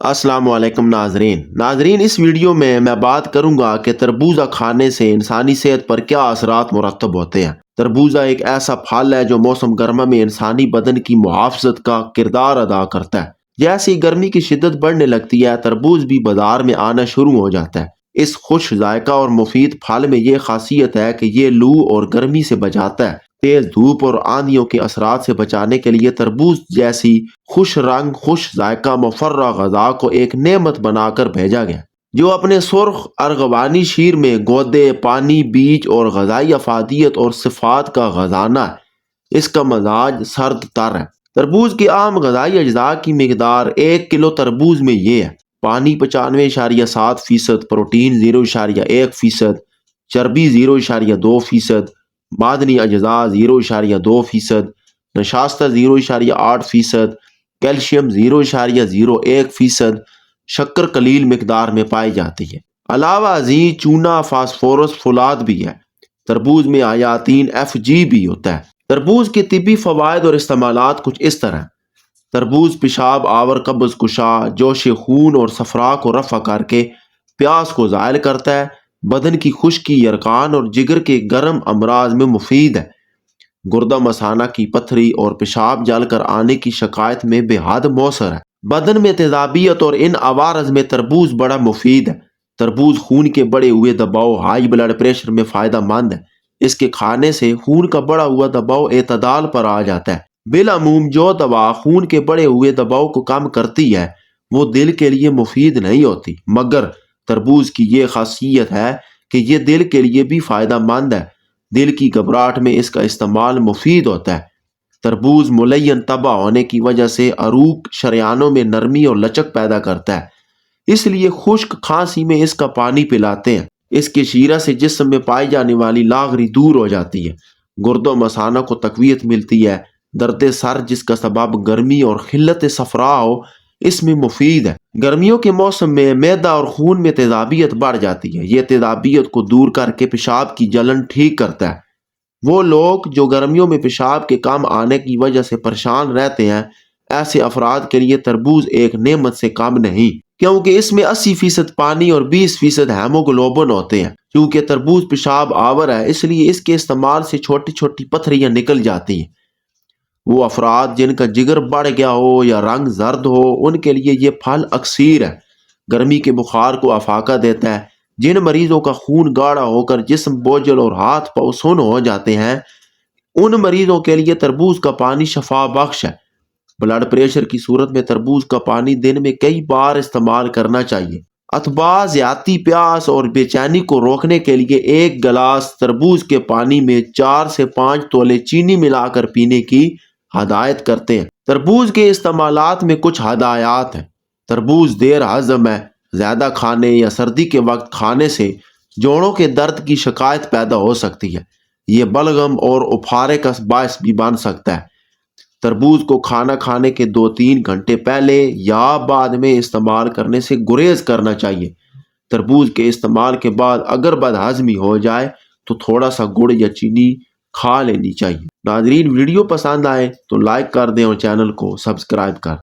अस्सलाम वालेकुम नाजरीन, इस वीडियो में मैं बात करूंगा कि तरबूजा खाने से इंसानी सेहत पर क्या असरात मुरतब होते हैं। तरबूजा एक ऐसा फल है जो मौसम गर्मा में इंसानी बदन की मुहाफजत का किरदार अदा करता है। जैसे ही गर्मी की शिद्दत बढ़ने लगती है, तरबूज भी बाजार में आना शुरू हो जाता है। इस खुश जायका और मुफीद फल में ये खासियत है कि ये लू और गर्मी से बचाता है। तेज धूप और आंधियों के असरात से बचाने के लिए तरबूज जैसी खुश रंग खुश जायका मुफर्रा गजा को एक नेमत बनाकर भेजा गया, जो अपने सुर्ख अर्गवानी शीर में गोदे पानी बीज और गजाई अफादियत और सिफात का खजाना है। इसका मजाज सर्द तर है। तरबूज के आम गजाई अज्जा की मिकदार 1 किलो तरबूज में ये है: पानी 95.7%, प्रोटीन 0.1%, चर्बी 0.2%, मादनी अज्जा 0.2%, नशास्ता 0.8%, कैल्शियम 0.01%, शक्कर कलील मिकदार में पाई जाती है। अलावा अजी चूना फास्फोरस फुलाद भी है। तरबूज में आयातीन FG भी होता है। तरबूज के तिब्बी फवायद और इस्तेमालात कुछ इस तरह: तरबूज पेशाब आवर, कब्ज कुशा, जोश खून और सफरा को रफा करके प्यास को ज़ायल करता है। बदन की खुश्की, यरकान और जिगर के गर्म अमराज में मुफीद है। गुर्दा मसाना की पथरी और पेशाब जल कर आने की शिकायत में बेहद मौसर है। बदन में तेजाबियत और इन अवारज में तरबूज बड़ा मुफीद है। तरबूज खून के बढ़े हुए दबाव, हाई ब्लड प्रेशर में फायदा मंद है। इसके खाने से खून का बढ़ा हुआ दबाव एतदाल पर आ जाता है। बिलामूम जो दवा खून के बढ़े हुए दबाव को कम करती है वो दिल के लिए मुफीद नहीं होती, मगर तरबूज की ये खासियत है कि ये दिल के लिए भी फायदा मंद है। दिल की घबराहट में इसका इस्तेमाल मुफीद होता है। तरबूज मुलय्यन तबा होने की वजह से अरूक शरियानों में नरमी और लचक पैदा करता है, इसलिए खुश्क खांसी में इसका पानी पिलाते हैं। इसके शीरा से जिस्म में पाई जाने वाली लागरी दूर हो जाती है। गुर्दो मसाना को तकवीत मिलती है। दर्द सर जिसका सबब गर्मी और खिल्लत सफरा हो, इसमें मुफीद है। गर्मियों के मौसम में मैदा और खून में तेजाबियत बढ़ जाती है। ये तेजाबियत को दूर करके पेशाब की जलन ठीक करता है। वो लोग जो गर्मियों में पेशाब के कम आने की वजह से परेशान रहते हैं, ऐसे अफराद के लिए तरबूज एक नेमत से कम नहीं, क्योंकि इसमें 80% पानी और 20% हेमोग्लोबिन होते हैं। क्योंकि तरबूज पेशाब आवर है, इसलिए इसके इस्तेमाल से छोटी छोटी पथरियां निकल जाती हैं। वो अफराद जिनका जिगर बढ़ गया हो या रंग जर्द हो, उनके लिए ये फल अक्सीर है। गर्मी के बुखार को अफाका देता है। जिन मरीजों का खून गाढ़ा होकर जिस्म बोझल और हाथ पाँव सुन्न हो जाते हैं, उन मरीजों के लिए तरबूज का पानी शफा बख्श है। ब्लड प्रेशर की सूरत में तरबूज का पानी दिन में कई बार इस्तेमाल करना चाहिए। अथवा ज्यादा प्यास और बेचैनी को रोकने के लिए 1 गिलास तरबूज के पानी में 4 से 5 तोले चीनी मिलाकर पीने की हदायत करते हैं। तरबूज के इस्तेमालात में कुछ हदायत हैं। तरबूज देर हजम है। ज्यादा खाने या सर्दी के वक्त खाने से जोड़ों के दर्द की शिकायत पैदा हो सकती है। ये बलगम और उफारे का बायस भी बन सकता है। तरबूज को खाना खाने के 2-3 घंटे पहले या बाद में इस्तेमाल करने से गुरेज करना चाहिए। तरबूज के इस्तेमाल के बाद अगर बदहजमी हो जाए तो थोड़ा सा गुड़ या चीनी खा लेनी चाहिए। नाजरीन, वीडियो पसंद आए तो लाइक कर दें और चैनल को सब्सक्राइब कर